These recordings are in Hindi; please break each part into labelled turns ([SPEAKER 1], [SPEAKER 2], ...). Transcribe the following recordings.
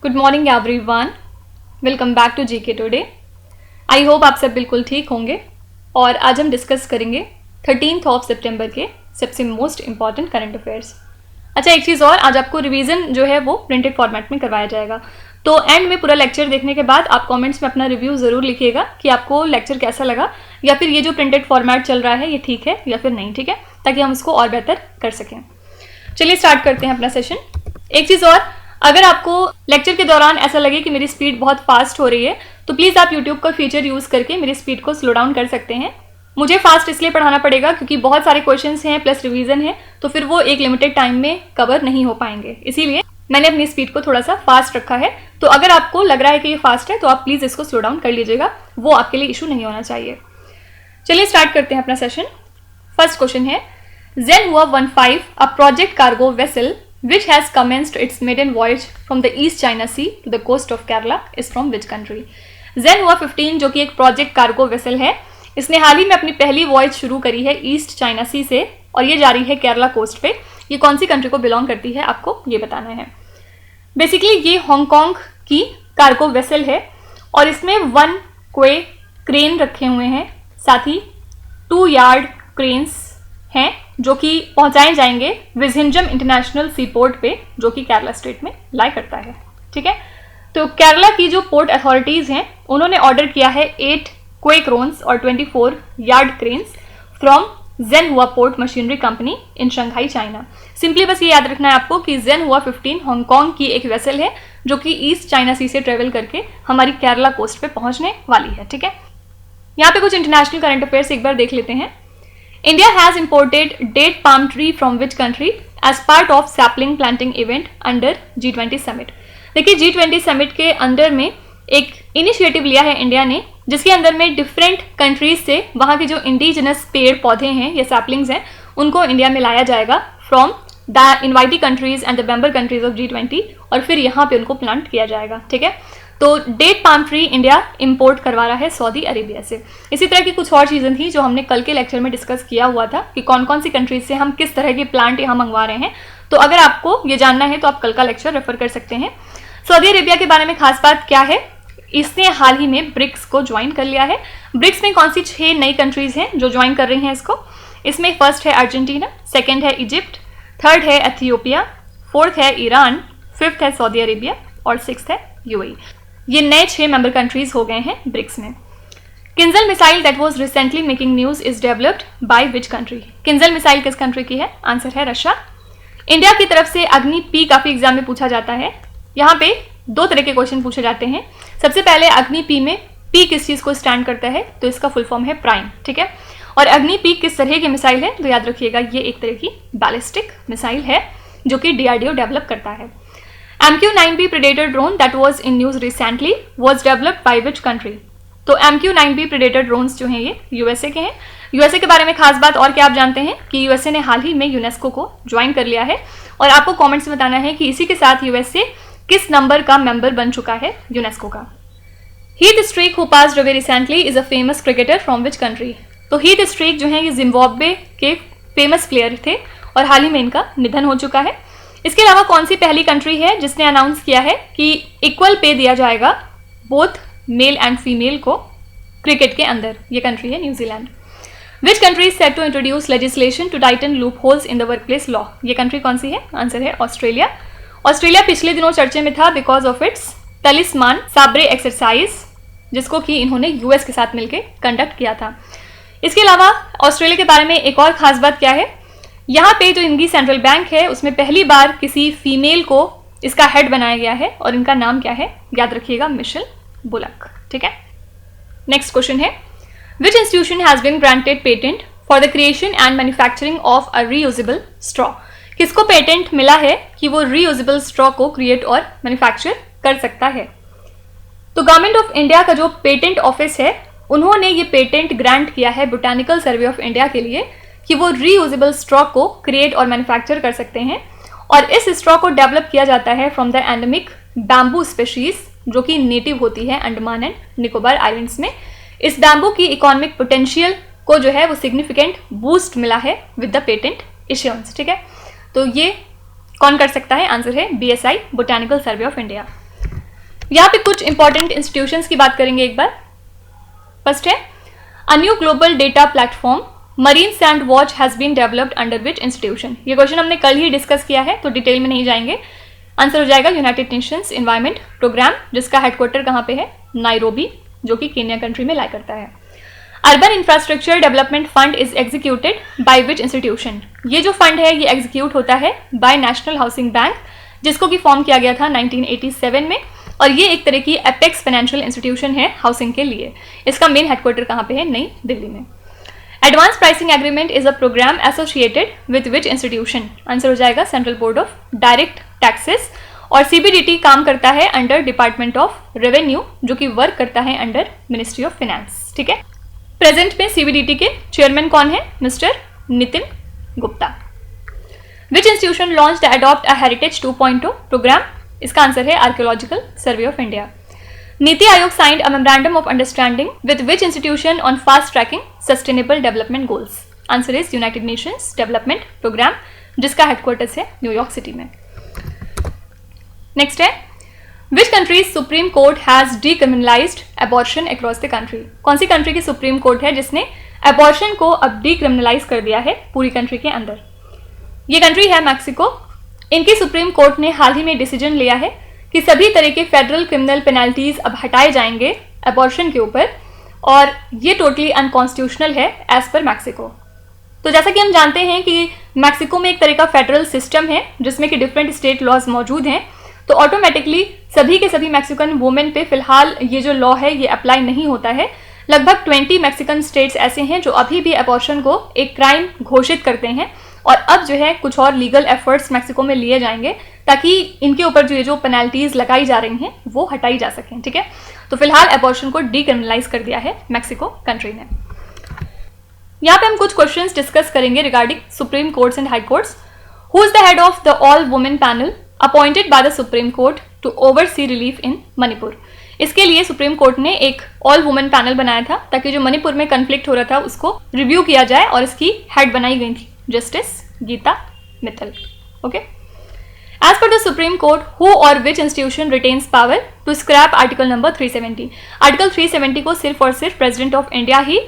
[SPEAKER 1] Good morning everyone, welcome back to GK today. I hope आप सब बिल्कुल ठीक होंगे और आज हम डिस्कस करेंगे 13 सितंबर के सबसे मोस्ट इंपॉर्टेंट करंट अफेयर्स। अच्छा, एक चीज़ और, आज आपको रिवीजन जो है वो प्रिंटेड फॉर्मेट में करवाया जाएगा। तो एंड में पूरा लेक्चर देखने के बाद आप कमेंट्स में अपना रिव्यू ज़रूर लिखिएगा कि आपको लेक्चर कैसा लगा, या फिर ये जो प्रिंटेड फॉर्मेट चल रहा है ये ठीक है या फिर नहीं ठीक है, ताकि हम उसको और बेहतर कर सकें। चलिए स्टार्ट करते हैं अपना सेशन। एक चीज़ और, अगर आपको लेक्चर के दौरान ऐसा लगे कि मेरी स्पीड बहुत फास्ट हो रही है तो प्लीज़ आप यूट्यूब का फीचर यूज़ करके मेरी स्पीड को स्लो डाउन कर सकते हैं। मुझे फास्ट इसलिए पढ़ाना पड़ेगा क्योंकि बहुत सारे क्वेश्चंस हैं प्लस रिवीजन है, तो फिर वो एक लिमिटेड टाइम में कवर नहीं हो पाएंगे, इसीलिए मैंने अपनी स्पीड को थोड़ा सा फास्ट रखा है। तो अगर आपको लग रहा है कि ये फास्ट है तो आप प्लीज़ इसको स्लो डाउन कर लीजिएगा, वो आपके लिए इशू नहीं होना चाहिए। चलिए स्टार्ट करते हैं अपना सेशन। फर्स्ट क्वेश्चन है, Zhenhua 15, a project cargo vessel which has commenced its maiden voyage from the East China Sea to the coast of Kerala is from which country? Zhenhua 15 जो कि एक प्रोजेक्ट कार्गो वेसल है, इसने हाल ही में अपनी पहली वॉयज शुरू करी है ईस्ट चाइना सी से और ये जा रही है केरला कोस्ट पे। ये कौन सी कंट्री को बिलोंग करती है आपको ये बताना है। बेसिकली ये हांगकांग की कार्गो वेसल है और इसमें 1 क्वे क्रेन रखे हुए हैं, साथ ही 2 यार्ड क्रेन्स हैं जो कि पहुंचाए जाएंगे विजिंजम इंटरनेशनल सी पोर्ट पे, जो कि केरला स्टेट में लाई करता है। ठीक है, तो केरला की जो पोर्ट अथॉरिटीज़ हैं उन्होंने ऑर्डर किया है 8 क्वे क्रोन्स और 24 yard cranes from Zhenhua port machinery company in Shanghai China. Simply बस ये याद रखना है आपको कि ज़ेनहुआ 15 हांगकांग की एक वेसल है जो कि ईस्ट चाइना सी से ट्रेवल करके हमारी केरला कोस्ट पे पहुंचने वाली है। ठीक है, यहाँ पे कुछ इंटरनेशनल करंट अफेयर्स एक बार देख लेते हैं। India has imported date palm tree from which country as part of sapling planting event under G20 summit? देखिए G20 समिट के अंदर में एक इनिशिएटिव लिया है इंडिया ने, जिसके अंदर में डिफरेंट कंट्रीज से वहाँ के जो इंडिजिनस पेड़ पौधे हैं या सैपलिंग्स हैं उनको इंडिया में लाया जाएगा from the invitee countries and the member countries of G20 और फिर यहाँ पे उनको प्लांट किया जाएगा। ठीक है, तो date palm tree India import करवा रहा है सऊदी अरेबिया से। इसी तरह की कुछ और चीज़ें थी जो हमने कल के लेक्चर में डिस्कस किया हुआ था कि कौन कौन सी कंट्रीज से हम किस तरह के प्लांट यहाँ मंगवा रहे हैं। तो अगर आपको ये जानना है तो आप कल का लेक्चर रेफर कर सकते हैं। सऊदी अरेबिया के बारे में खास बात क्या है, इसने हाल ही में ब्रिक्स को ज्वाइन कर लिया है। ब्रिक्स में कौन सी 6 नई कंट्रीज हैं जो ज्वाइन कर रही हैं इसको? इसमें फर्स्ट है अर्जेंटीना, सेकेंड है इजिप्ट, थर्ड है एथियोपिया, फोर्थ है ईरान, फिफ्थ है सऊदी अरेबिया और सिक्स्थ है यूएई। ये नए 6 मेंबर कंट्रीज हो गए हैं ब्रिक्स में। Kinjal missile that was recently making news is developed by which country? Kinjal missile किस कंट्री की है? आंसर है रशिया। इंडिया की तरफ से अग्नि पी काफी एग्जाम में पूछा जाता है। यहाँ पे 2 तरह के क्वेश्चन पूछे जाते हैं। सबसे पहले अग्नि पी में पी किस चीज को स्टैंड करता है, तो इसका फुल फॉर्म है प्राइम। ठीक है, और अग्नि पी किस तरह की मिसाइल है, तो याद रखिएगा ये एक तरह की बैलिस्टिक मिसाइल है जो कि DRDO डेवलप करता है। MQ-9B Predator drone that was in news recently was developed by which country? तो MQ-9B Predator drones जो हैं ये USA के हैं। USA के बारे में खास बात और क्या आप जानते हैं कि USA ने हाल ही में यूनेस्को को ज्वाइन कर लिया है और आपको कमेंट्स में बताना है कि इसी के साथ USA किस नंबर का मेंबर बन चुका है यूनेस्को का। Heath streak who passed away recently is a famous cricketer from which country? तो हीथ स्ट्रीक जो है ये जिम्बाब्वे के फेमस प्लेयर थे और हाल ही में इनका निधन हो चुका है। इसके अलावा कौन सी पहली कंट्री है जिसने अनाउंस किया है कि इक्वल पे दिया जाएगा बोथ मेल एंड फीमेल को क्रिकेट के अंदर? ये कंट्री है New Zealand. Which country is set to introduce legislation to tighten loopholes in the workplace law? ये कंट्री कौन सी है? आंसर है ऑस्ट्रेलिया। ऑस्ट्रेलिया पिछले दिनों चर्चे में था बिकॉज ऑफ इट्स तलिस्मान साब्रे एक्सरसाइज, जिसको कि इन्होंने यूएस के साथ मिलकर कंडक्ट किया था। इसके अलावा ऑस्ट्रेलिया के बारे में एक और खास बात क्या है, यहाँ पे जो इनकी सेंट्रल बैंक है उसमें पहली बार किसी फीमेल को इसका हेड बनाया गया है और इनका नाम क्या है? याद रखिएगा मिशेल बुलक। ठीक है, नेक्स्ट क्वेश्चन है, which institution has been granted patent for the creation and manufacturing of a reusable straw? किसको पेटेंट मिला है कि वो रीयूजेबल स्ट्रॉ को क्रिएट और मैन्युफैक्चर कर सकता है? तो गवर्नमेंट ऑफ इंडिया का जो पेटेंट ऑफिस है उन्होंने ये पेटेंट ग्रांट किया है बोटानिकल सर्वे ऑफ इंडिया के लिए कि वो रीयूजेबल स्ट्रॉ को क्रिएट और मैन्युफैक्चर कर सकते हैं और इस स्ट्रॉ को डेवलप किया जाता है from the endemic bamboo species जो कि नेटिव होती है अंडमान एंड निकोबार आइलैंड्स में। इस बैम्बू की इकोनॉमिक पोटेंशियल को जो है वो सिग्निफिकेंट बूस्ट मिला है विद द पेटेंट इश्योरेंस। ठीक है, तो ये कौन कर सकता है? आंसर है BSI botanical survey of India. यहाँ पे कुछ इंपॉर्टेंट इंस्टीट्यूशंस की बात करेंगे एक बार। फर्स्ट है a new global data platform marine sand watch has been developed under which institution. ये क्वेश्चन हमने कल ही डिस्कस किया है, तो डिटेल में नहीं जाएंगे। आंसर हो जाएगा यूनाइटेड नेशंस एनवायरमेंट प्रोग्राम, जिसका हेडक्वार्टर कहाँ पे है, नायरोबी, जो कि केन्या कंट्री में लाई करता है। Urban infrastructure development fund is executed by which institution. ये जो फंड है ये एग्जीक्यूट होता है बाय नेशनल हाउसिंग बैंक, जिसको कि फॉर्म किया गया था 1987 में, और ये एक तरह की एपेक्स फाइनेंशियल इंस्टीट्यूशन है हाउसिंग के लिए। इसका मेन हेडक्वार्टर कहाँ पे है, नई दिल्ली में। Advance pricing agreement is a program associated with which institution. Answer हो जाएगा central board of direct taxes, और सीबीडीटी काम करता है अंडर डिपार्टमेंट ऑफ रेवेन्यू, जो कि वर्क करता है अंडर मिनिस्ट्री ऑफ फाइनेंस। ठीक है, प्रेजेंट में सीबीडीटी के चेयरमैन कौन है, mister Nitin Gupta. Which institution launch the adopt a heritage 2.0 program. इसका आंसर है archaeological survey of India. Niti Aayog signed a memorandum of understanding with which institution on fast tracking sustainable development goals. Answer is United Nations development program, जिसका हेडक्वार्टर्स है न्यूयॉर्क सिटी में। नेक्स्ट है which countries supreme court has decriminalised abortion across the country. कौन सी कंट्री की सुप्रीम कोर्ट है जिसने अबॉर्शन को अब डीक्रिमिनलाइज कर दिया है पूरी कंट्री के अंदर। ये कंट्री है मैक्सिको। इनकी सुप्रीम कोर्ट ने हाल ही में डिसीजन लिया है कि सभी तरह के फेडरल क्रिमिनल पेनल्टीज अब हटाए जाएंगे अबॉर्शन के ऊपर, और ये टोटली अनकॉन्स्टिट्यूशनल है एज पर मैक्सिको। तो जैसा कि हम जानते हैं कि मैक्सिको में एक तरह का फेडरल सिस्टम है जिसमें कि डिफरेंट स्टेट लॉज मौजूद हैं, तो ऑटोमेटिकली सभी के सभी मैक्सिकन वुमेन पे फिलहाल ये जो लॉ है ये अप्लाई नहीं होता है। लगभग 20 मैक्सिकन स्टेट्स ऐसे हैं जो अभी भी अबॉर्शन को एक क्राइम घोषित करते हैं, और अब जो है कुछ और लीगल एफर्ट्स मैक्सिको में लिए जाएंगे ताकि इनके ऊपर जो पेनल्टीज लगाई जा रही हैं वो हटाई जा सकें। ठीक है, तो फिलहाल अबॉर्शन को डीक्रिमिनलाइज कर दिया है मैक्सिको कंट्री ने। यहाँ पे हम कुछ क्वेश्चंस डिस्कस करेंगे regarding supreme courts and high courts. Who is the head of the all women panel appointed by the supreme court to oversee relief in Manipur. इसके लिए सुप्रीम कोर्ट ने एक ऑल वुमेन पैनल बनाया था ताकि जो मणिपुर में कन्फ्लिक्ट हो रहा था उसको रिव्यू किया जाए, और इसकी हेड बनाई गई थी justice Geeta Mittal. Okay, as per the supreme court who और which institution retains power to scrap article number 370। Article 370 को सिर्फ और सिर्फ प्रेसिडेंट ऑफ इंडिया ही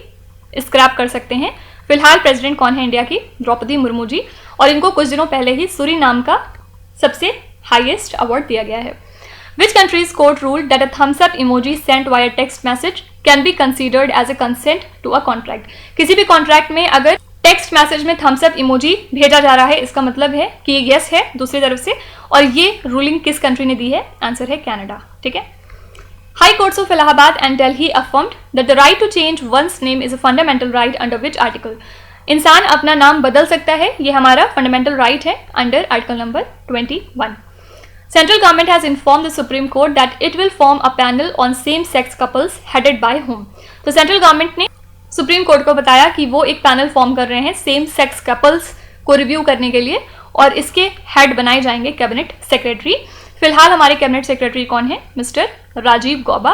[SPEAKER 1] स्क्रैप कर सकते हैं। फिलहाल प्रेसिडेंट कौन है इंडिया की, द्रौपदी मुर्मू जी, और इनको कुछ दिनों पहले ही सूरीनाम का सबसे हाईएस्ट अवार्ड दिया गया है। Which country's court ruled that a thumbs up emoji sent via text message can be considered as a consent to a contract। किसी भी कॉन्ट्रैक्ट में अगर टेक्स्ट मैसेज में थम्स अप इमोजी भेजा जा रहा है, इसका मतलब है कि ये यस है दूसरी तरफ से, और ये रूलिंग किस कंट्री ने दी है, आंसर है कनाडा। ठीक है, high courts of Allahabad and Delhi affirmed that the right to change one's name is a fundamental right under which article. इंसान अपना नाम बदल सकता है, ये हमारा फंडामेंटल राइट है under article number 21। Central government has informed the Supreme Court that it will form a panel on same-sex couples headed by whom। तो सेंट्रल गवर्नमेंट ने सुप्रीम कोर्ट को बताया कि वो एक पैनल फॉर्म कर रहे हैं सेम सेक्स कपल्स को रिव्यू करने के लिए, और इसके हेड बनाए जाएंगे कैबिनेट सेक्रेटरी। फिलहाल हमारे कैबिनेट सेक्रेटरी कौन है, मिस्टर राजीव गौबा।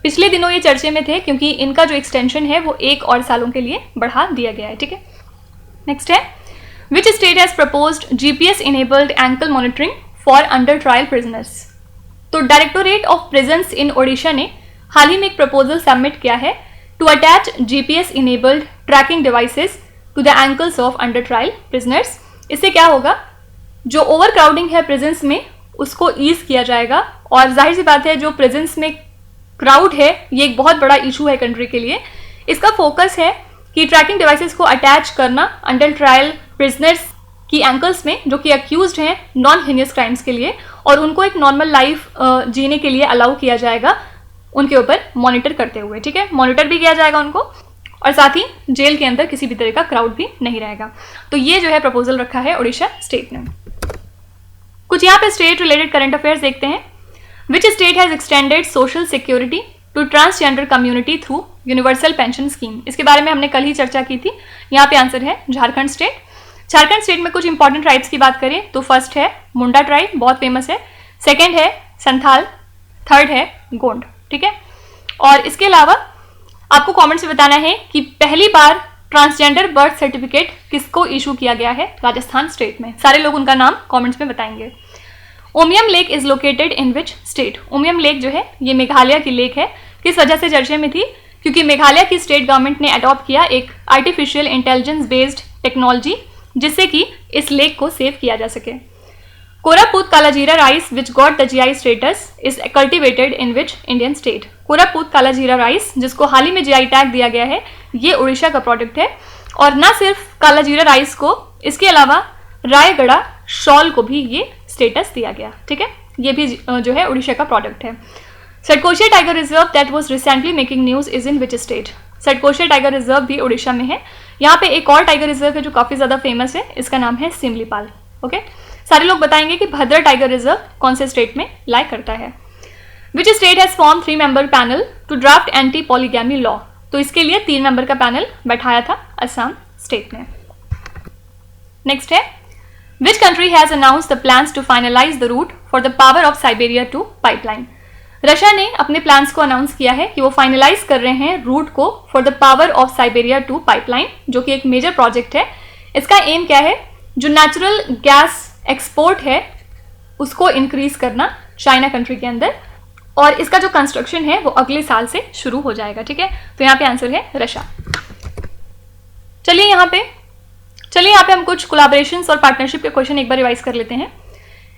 [SPEAKER 1] पिछले दिनों ये चर्चे में थे क्योंकि इनका जो एक्सटेंशन है वो 1 और सालों के लिए बढ़ा दिया गया है। ठीक है, नेक्स्ट है which state has proposed GPS enabled ankle monitoring for under trial prisoners. तो directorate of prisons in Odisha ने हाल ही में एक प्रपोजल सबमिट किया है to attach GPS enabled tracking devices to the ankles of under trial prisoners. इससे क्या होगा, जो ओवर क्राउडिंग है प्रिजन्स में उसको ईज किया जाएगा, और जाहिर सी बात है जो प्रिजन्स में क्राउड है ये एक बहुत बड़ा इशू है कंट्री के लिए। इसका फोकस है कि ट्रैकिंग डिवाइसेस को अटैच करना अंडर ट्रायल प्रिजनर्स की एंकल्स में जो कि अक्यूज्ड हैं नॉन हिनियस क्राइम्स के लिए, और उनको एक नॉर्मल लाइफ जीने के लिए अलाउ किया जाएगा उनके ऊपर मॉनिटर करते हुए। ठीक है, मॉनिटर भी किया जाएगा उनको, और साथ ही जेल के अंदर किसी भी तरह का क्राउड भी नहीं रहेगा। तो ये जो है प्रपोजल रखा है उड़ीसा स्टेट ने। कुछ यहाँ पे स्टेट रिलेटेड करंट अफेयर्स देखते हैं। Which state has extended social security to transgender community through universal pension scheme. इसके बारे में हमने कल ही चर्चा की थी। यहाँ पे आंसर है झारखंड स्टेट। झारखंड स्टेट में कुछ इंपॉर्टेंट ट्राइब्स की बात करें तो फर्स्ट है मुंडा ट्राइब, बहुत फेमस है। सेकंड है संथाल, थर्ड है गोंड। ठीक है, और इसके अलावा आपको कमेंट्स में बताना है कि पहली बार ट्रांसजेंडर बर्थ सर्टिफिकेट किसको इशू किया गया है राजस्थान स्टेट में। सारे लोग उनका नाम कमेंट्स में बताएंगे। Umiam lake is located in which state? Umiam lake जो है ये मेघालय की लेक है। किस वजह से चर्चे में थी? क्योंकि मेघालय की स्टेट गवर्नमेंट ने अडॉप्ट किया एक आर्टिफिशियल इंटेलिजेंस बेस्ड टेक्नोलॉजी जिससे कि इस लेक को सेव किया जा सके। Koraput Kalajeera rice which got the GI status is cultivated in which Indian state? Koraput Kalajeera rice जिसको हाल ही में जीआई टैग दिया गया है ये उड़ीसा का प्रोडक्ट है। और ना सिर्फ कालाजीरा राइस को, इसके अलावा रायगढ़ा शॉल को भी ये स्टेटस दिया गया। ठीक है, ये भी जो है उड़ीसा का प्रोडक्ट है। Satkosia tiger reserve that was recently making news is in which state? Satkosia tiger reserve भी उड़ीसा में है। यहाँ पे एक और टाइगर रिजर्व है जो काफी ज्यादा फेमस है, इसका नाम है सिमलीपाल। ओके, सारे लोग बताएंगे कि भद्रा टाइगर रिजर्व कौन से स्टेट में लाई करता है। Which state has form 3-member panel to draft anti polygamy law? तो इसके लिए 3 मेंबर का पैनल बैठाया था असम स्टेट ने। नेक्स्ट है, which country has announced the plans to finalise the route for the power of Siberia two pipeline? Russia ने अपने प्लान्स को अनाउंस किया है कि वो फाइनलाइज कर रहे हैं रूट को for the power of Siberia two pipeline, जो कि एक मेजर प्रोजेक्ट है। इसका एम क्या है? जो नेचुरल गैस एक्सपोर्ट है उसको इंक्रीज करना चाइना कंट्री के अंदर, और इसका जो कंस्ट्रक्शन है वो अगले साल से शुरू हो जाएगा। ठीक है, तो यहाँ पे आंसर है रशिया। चलिए यहाँ पे हम कुछ कोलैबोरेशंस और पार्टनरशिप के क्वेश्चन एक बार रिवाइज कर लेते हैं।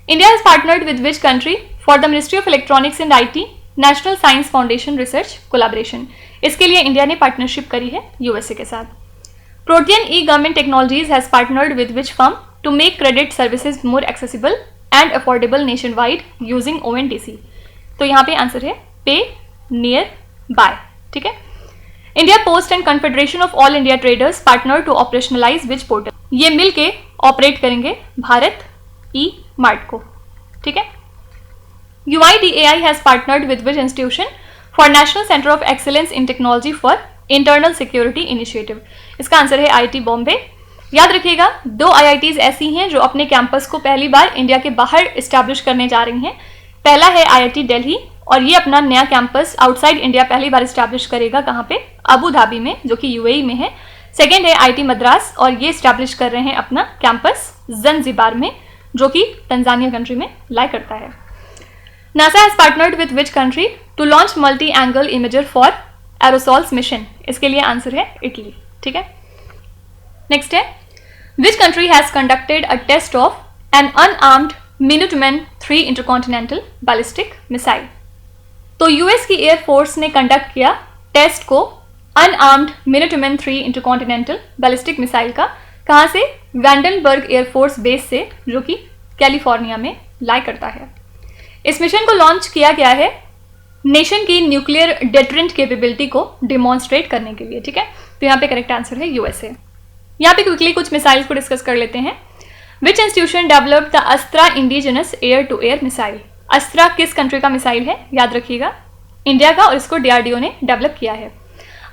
[SPEAKER 1] India has partnered with which country for the ministry of electronics and IT national science foundation research collaboration? इसके लिए इंडिया ने पार्टनरशिप करी है यूएसए के साथ। Protean e government technologies has partnered with which firm to make credit services more accessible and affordable nationwide using ONDC? तो यहाँ पे आंसर है पे, नियर, बाय। ठीक है, India post and confederation of all India traders partner to operationalise which portal? ये मिल के ऑपरेट करेंगे भारत ई मार्ट को। ठीक है, UIDAI has partnered with which institution for national centre of excellence in technology for internal security initiative? इसका आंसर है IIT बॉम्बे। याद रखिएगा, 2 IITs ऐसी हैं जो अपने कैंपस को पहली बार इंडिया के बाहर इस्टेब्लिश करने जा रही हैं। पहला है IIT दिल्ली, और ये अपना नया कैंपस आउटसाइड इंडिया पहली बार इस्टेब्लिश करेगा। कहाँ पे? अबू धाबी में, जो कि UAE में है। सेकेंड है IIT मद्रास, और ये इस्टेब्लिश कर रहे हैं अपना कैंपस ज़ंज़िबार में, जो कि तंजानिया कंट्री में लाई करता है। NASA has partnered with which country to launch multi angle imager for aerosols mission? इसके लिए आंसर है इटली। ठीक है, नेक्स्ट है, which country has conducted a test of an unarmed Minuteman III intercontinental ballistic missile? तो यूएस की एयरफोर्स ने कंडक्ट किया टेस्ट को unarmed Minuteman III intercontinental ballistic missile का। कहाँ से? वैंडनबर्ग एयरफोर्स बेस से, जो कि कैलिफोर्निया में लाई करता है। इस मिशन को लॉन्च किया गया है नेशन की न्यूक्लियर डेटरेंट कैपेबिलिटी को डिमॉन्स्ट्रेट करने के लिए। ठीक है, तो यहाँ पे करेक्ट आंसर है यूएसए। यहाँ पे क्विकली कुछ मिसाइल्स को डिस्कस कर लेते हैं। Which institution developed the Astra indigenous air to air missile? Astra किस कंट्री का मिसाइल है? याद रखिएगा, इंडिया का, और इसको DRDO ने डेवलप किया है।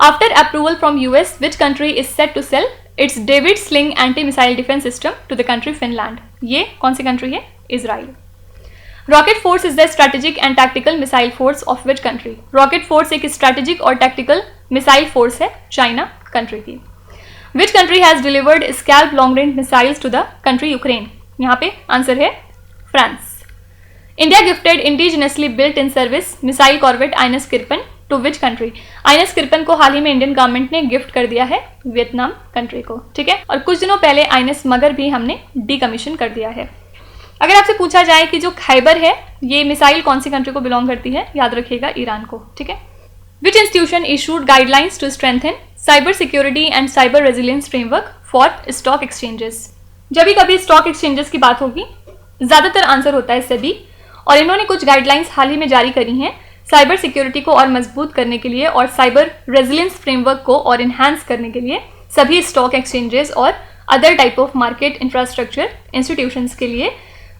[SPEAKER 1] After approval from US, which country is set to sell its David sling anti missile defence system to the country Finland? ये कौन सी कंट्री है? Israel. Rocket force is the strategic and tactical missile force of which country? Rocket force एक स्ट्रेटेजिक और टैक्टिकल मिसाइल फोर्स है चाइना कंट्री की। Which country has delivered scalp long range missiles to the country Ukraine? यहाँ पे आंसर है France. India gifted indigenously built in service missile corvette INS Kirpan to which country? INS Kirpan को हाल ही में इंडियन गवर्नमेंट ने गिफ्ट कर दिया है वियतनाम कंट्री को। ठीक है, और कुछ दिनों पहले आइनस मगर भी हमने डीकमीशन कर दिया है। अगर आपसे पूछा जाए कि जो खैबर है ये मिसाइल कौन सी कंट्री को बिलोंग करती है, याद रखिएगा ईरान को। ठीक है, which institution issued guidelines to strengthen cyber security and cyber resilience framework for stock exchanges? जब भी कभी स्टॉक एक्सचेंजेस की बात होगी ज्यादातर आंसर होता है सेबी, और इन्होंने कुछ गाइडलाइंस हाल ही में जारी करी हैं साइबर सिक्योरिटी को और मजबूत करने के लिए और साइबर रेजिलियंस फ्रेमवर्क को और इन्हांस करने के लिए सभी स्टॉक एक्सचेंजेस और other type of market infrastructure institutions के लिए।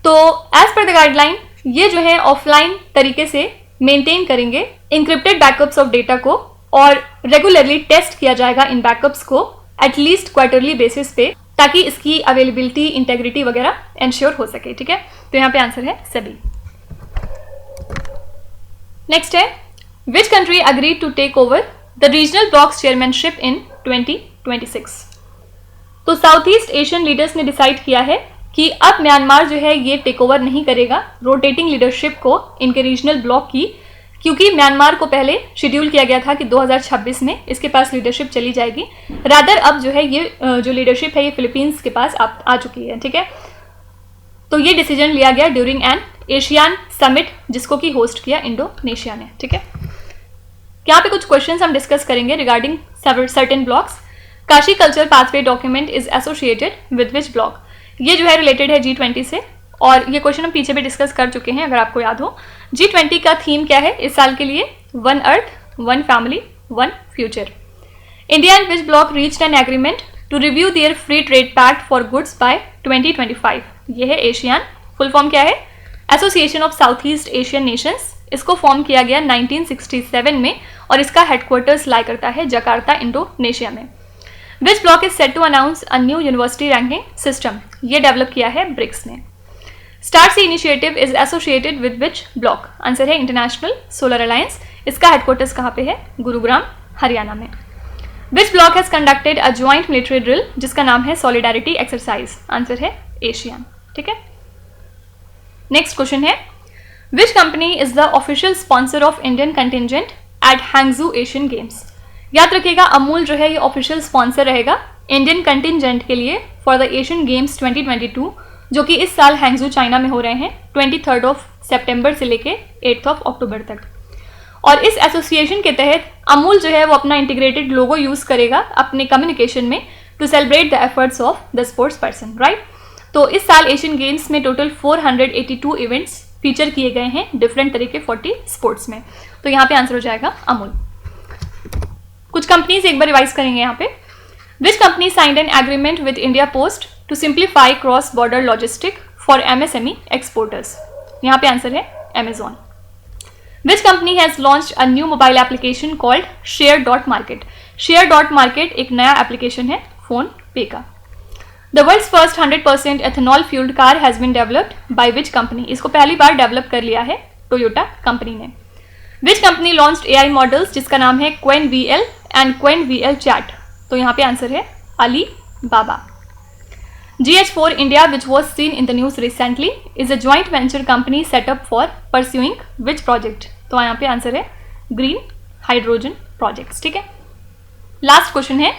[SPEAKER 1] तो एज पर द गाइडलाइन ये जो है ऑफलाइन तरीके से मेंटेन करेंगे इंक्रिप्टेड बैकअप्स ऑफ डेटा को, और रेगुलरली टेस्ट किया जाएगा इन बैकअप्स को एटलीस्ट क्वार्टरली बेसिस पे, ताकि इसकी अवेलेबिलिटी, इंटेग्रिटी वगैरह इंश्योर हो सके। ठीक है, तो यहाँ पे आंसर है सभी। नेक्स्ट है, which country agreed to take over the regional blocs chairmanship in 2026? तो साउथ ईस्ट एशियन लीडर्स ने डिसाइड किया है कि अब म्यांमार जो है ये टेक ओवर नहीं करेगा रोटेटिंग लीडरशिप को इनके रीजनल ब्लॉक की, क्योंकि म्यांमार को पहले शेड्यूल किया गया था कि 2026 में इसके पास लीडरशिप चली जाएगी। रादर अब जो है ये जो लीडरशिप है ये फिलीपींस के पास आ चुकी है, ठीक है। तो ये डिसीजन लिया गया ड्यूरिंग एन एशियान समिट जिसको कि होस्ट किया इंडोनेशिया ने, ठीक है। यहाँ पे कुछ क्वेश्चंस हम डिस्कस करेंगे regarding certain blocks. Kashi culture pathway document is associated with which block? ये जो है रिलेटेड है G20 से, और ये क्वेश्चन हम पीछे भी डिस्कस कर चुके हैं अगर आपको याद हो। G20 का थीम क्या है इस साल के लिए? One earth, one family, one future. India and which bloc reached an agreement to review their free trade pact for goods by 2025? ये है एशियान। फुल फॉर्म क्या है? Association of south east Asian nations. इसको फॉर्म किया गया 1967 में और इसका हेडक्वार्टर्स लाई करता है जकार्ता, इंडोनेशिया में। Which bloc is set to announce a new university ranking system? ये डेवलप किया है ब्रिक्स ने। Star C initiative is associated with which bloc? Answer है इंटरनेशनल सोलर अलायंस। इसका हेडक्वार्टर्स कहाँ पे है? गुरुग्राम, हरियाणा में। Which bloc has conducted a joint military drill जिसका नाम है सॉलिडारिटी एक्सरसाइज? आंसर है एशियान, ठीक है। नेक्स्ट क्वेश्चन है which company is the official sponsor of Indian contingent at Hangzhou Asian Games? याद रखिएगा अमूल जो है ये ऑफिशियल स्पॉन्सर रहेगा इंडियन कंटिजेंट के लिए फॉर द एशियन गेम्स 2022 जो कि इस साल हैंगजू चाइना में हो रहे हैं 23 सितंबर से लेके 8 अक्टूबर तक। और इस एसोसिएशन के तहत अमूल जो है वो अपना इंटीग्रेटेड लोगो यूज करेगा अपने कम्युनिकेशन में to celebrate the efforts of the sports person, right. तो इस साल एशियन गेम्स में टोटल 482 इवेंट्स फीचर किए गए हैं डिफरेंट तरह के 40 स्पोर्ट्स में। तो यहाँ पे आंसर हो जाएगा अमूल। कुछ कंपनीज एक बार रिवाइज करेंगे यहाँ पे। Which company signed an agreement with India post to simplify cross border logistic for MSME exporters? यहाँ पे आंसर है Amazon. Which company has launched a new mobile application called Share.Market? Share.Market एक नया एप्लीकेशन है फोन पे का। The world's first 100% ethanol fuelled car has been developed by which company? इसको पहली बार डेवलप कर लिया है टोयोटा कंपनी ने। Which company launched AI models जिसका नाम है Qwen VL and Qwen VL Chat? तो यहाँ पे आंसर है अली बाबा। GH4 India which was seen in the news recently is a joint venture company set up for pursuing which project? तो यहाँ पे आंसर है ग्रीन हाइड्रोजन प्रोजेक्ट्स, ठीक है। लास्ट क्वेश्चन है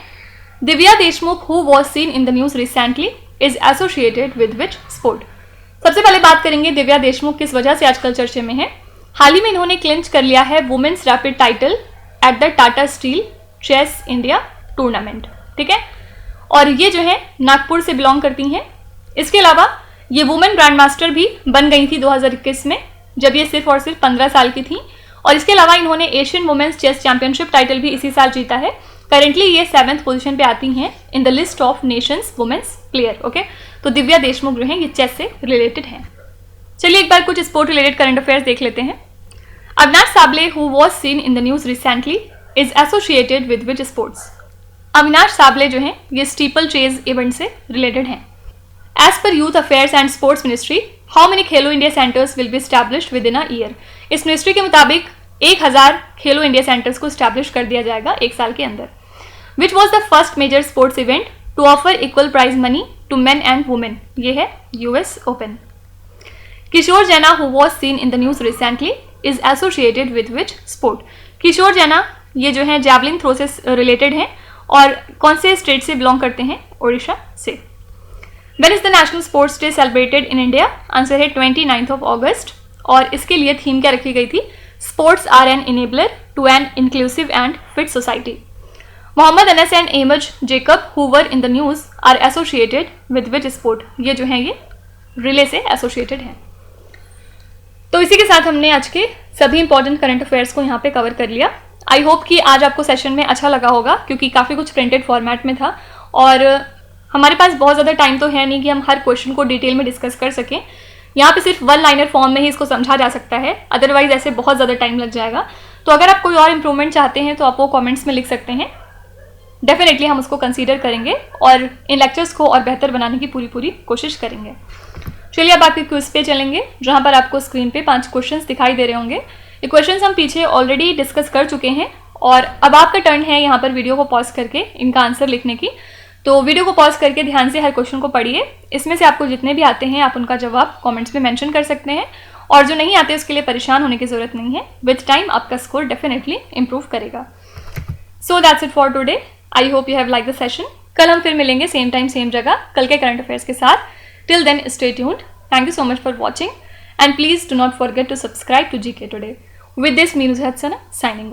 [SPEAKER 1] Divya Deshmukh who was seen in the news recently is associated with which sport? सबसे पहले बात करेंगे दिव्या देशमुख किस वजह से आजकल चर्चे में है। हाल ही में इन्होंने क्लिंच कर लिया है women's rapid title at the Tata steel chess India tournament, ठीक है। और ये जो है नागपुर से बिलोंग करती हैं। इसके अलावा ये वुमेन ग्रैंड मास्टर भी बन गई थी 2021 में जब ये सिर्फ और सिर्फ 15 साल की थी। और इसके अलावा इन्होंने Asian women's chess championship title भी इसी साल जीता है। करेंटली ये 7th पोजीशन पे आती हैं in the list of nations women's player, okay. तो दिव्या देशमुख जो है ये चेस से रिलेटेड हैं। चलिए एक बार कुछ स्पोर्ट रिलेटेड करंट अफेयर्स देख लेते हैं। Avinash Sable who was seen in the news recently is associated with which sports? Avinash Sable जो हैं ये स्टीपल चेज इवेंट से रिलेटेड हैं। एज पर youth affairs and sports ministry how many Khelo India centres will be established within a year? इस मिनिस्ट्री के मुताबिक 1000 खेलो इंडिया सेंटर्स को एस्टैब्लिश कर दिया जाएगा एक साल के अंदर। Which was the first major sports event to offer equal prize money to men and women? ये है US open. Kishore Jena who was seen in the news recently is associated with which sport? Kishore Jena ये जो है जैवलिन थ्रो से रिलेटेड हैं और कौन से स्टेट से बिलोंग करते हैं? ओडिशा से। When is the national sports day celebrated in India? Answer है 29 अगस्त। और इसके लिए थीम क्या रखी गई थी? Sports are an enabler to an inclusive and fit society. Mohammed Anas and Amoj Jacob who were in the news are associated with which sport? ये जो है ये रिले से एसोसिएटेड हैं। तो इसी के साथ हमने आज के सभी इंपॉर्टेंट करंट अफेयर्स को यहाँ पे कवर कर लिया। आई होप कि आज आपको सेशन में अच्छा लगा होगा क्योंकि काफ़ी कुछ प्रिंटेड फॉर्मेट में था और हमारे पास बहुत ज़्यादा टाइम तो है नहीं कि हम हर क्वेश्चन को डिटेल में डिस्कस कर सकें। यहाँ पे सिर्फ 1 लाइनर फॉर्म में ही इसको समझा जा सकता है, अदरवाइज ऐसे बहुत ज़्यादा टाइम लग जाएगा। तो अगर आप कोई और इम्प्रूवमेंट चाहते हैं तो आप वो कॉमेंट्स में लिख सकते हैं, डेफिनेटली हम उसको कंसीडर करेंगे और इन लेक्चर्स को और बेहतर बनाने की पूरी कोशिश करेंगे। चलिए अब आपके क्विज पे चलेंगे जहाँ पर आपको स्क्रीन पे 5 क्वेश्चंस दिखाई दे रहे होंगे। ये क्वेश्चंस हम पीछे ऑलरेडी डिस्कस कर चुके हैं और अब आपका टर्न है यहाँ पर वीडियो को पॉज करके इनका आंसर लिखने की। तो वीडियो को पॉज करके ध्यान से हर क्वेश्चन को पढ़िए। इसमें से आपको जितने भी आते हैं आप उनका जवाब कमेंट्स में मेंशन कर सकते हैं, और जो नहीं आते उसके लिए परेशान होने की ज़रूरत नहीं है। विथ टाइम आपका स्कोर डेफिनेटली इंप्रूव करेगा। So that's it for today. I hope you have like the session. कल हम फिर मिलेंगे सेम टाइम सेम जगह कल के करंट अफेयर्स के साथ। Till then stay tuned. Thank you so much for watching and please do not forget to subscribe to GK Today. With this, Meenu Zahadsana signing off.